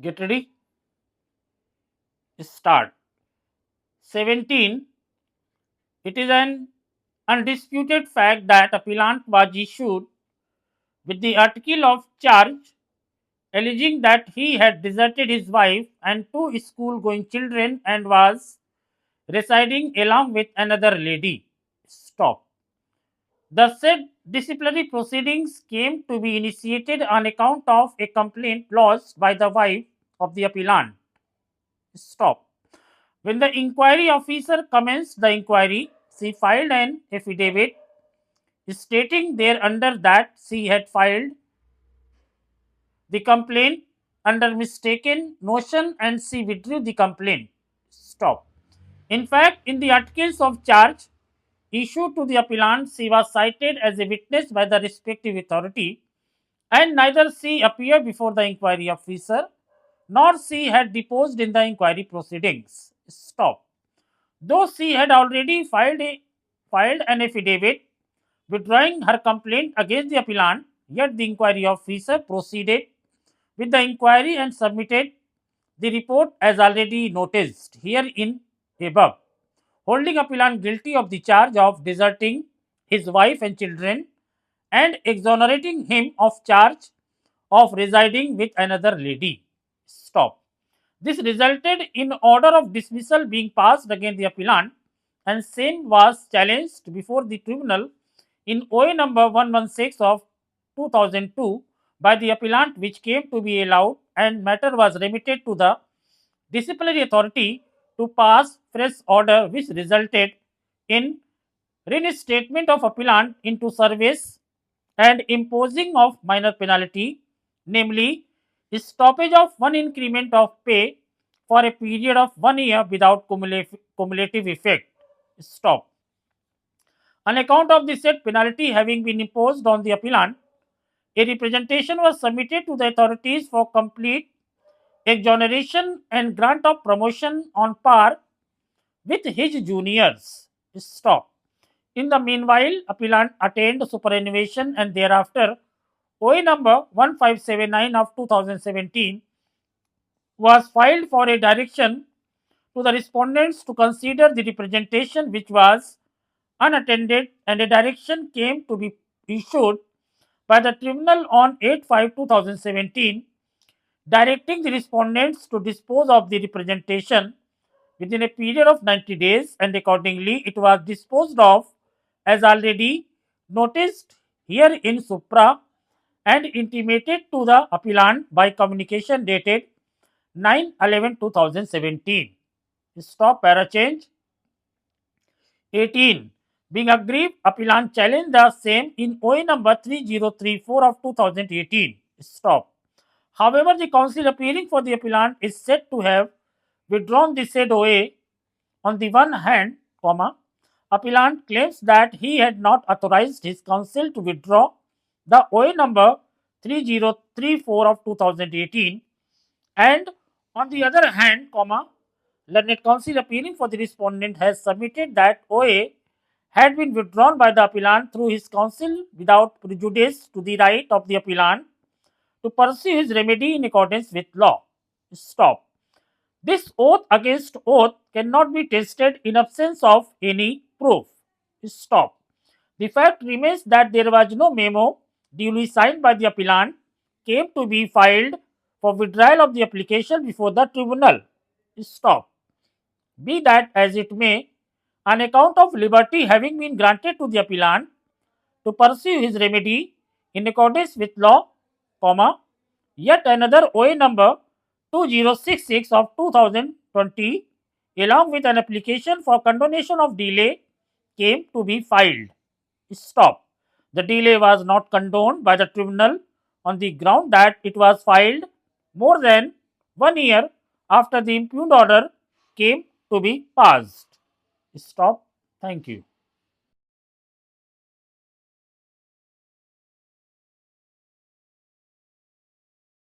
Get ready. Start. 17. It is an undisputed fact that appellant was issued with the article of charge alleging that he had deserted his wife and two school going children and was residing along with another lady. Stop. The said disciplinary proceedings came to be initiated on account of a complaint lodged by the wife of the appellant. Stop. When the inquiry officer commenced the inquiry, she filed an affidavit stating thereunder that she had filed the complaint under mistaken notion and she withdrew the complaint. Stop. In fact, in the articles of charge issued to the appellant, she was cited as a witness by the respective authority, and neither she appeared before the inquiry officer nor she had deposed in the inquiry proceedings. Stop. Though she had already filed an affidavit withdrawing her complaint against the appellant, yet the inquiry officer proceeded with the inquiry and submitted the report as already noticed here in above, holding appellant guilty of the charge of deserting his wife and children and exonerating him of charge of residing with another lady. Stop. This resulted in order of dismissal being passed against the appellant, and same was challenged before the tribunal in OA number 116 of 2002 by the appellant, which came to be allowed, and matter was remitted to the disciplinary authority to pass fresh order, which resulted in reinstatement of appellant into service and imposing of minor penalty, namely stoppage of one increment of pay for a period of 1 year without cumulative effect. Stop. On account of the said penalty having been imposed on the appellant, a representation was submitted to the authorities for complete exoneration and grant of promotion on par with his juniors. Stop. In the meanwhile, appellant attained superannuation and thereafter OA number 1579 of 2017 was filed for a direction to the respondents to consider the representation which was unattended, and a direction came to be issued by the tribunal on 8/5/2017 directing the respondents to dispose of the representation within a period of 90 days, and accordingly it was disposed of as already noticed here in supra and intimated to the appellant by communication dated 9/11/2017. Stop. Para change. 18. Being aggrieved, appellant challenged the same in OA number 3034 of 2018. Stop. However, the counsel appearing for the appellant is said to have withdrawn the said OA. On the one hand, appellant claims that he had not authorized his counsel to withdraw the OA number 3034 of 2018, and on the other hand, learned counsel appearing for the respondent has submitted that OA had been withdrawn by the appellant through his counsel without prejudice to the right of the appellant to pursue his remedy in accordance with law. Stop. This oath against oath cannot be tested in absence of any proof. Stop. The fact remains that there was no memo duly signed by the appellant came to be filed for withdrawal of the application before the tribunal. Stop. Be that as it may, on account of liberty having been granted to the appellant to pursue his remedy in accordance with law, yet another OA number 2066 of 2020 along with an application for condonation of delay came to be filed. Stop. The delay was not condoned by the tribunal on the ground that it was filed more than 1 year after the impugned order came to be passed. Stop. Thank you.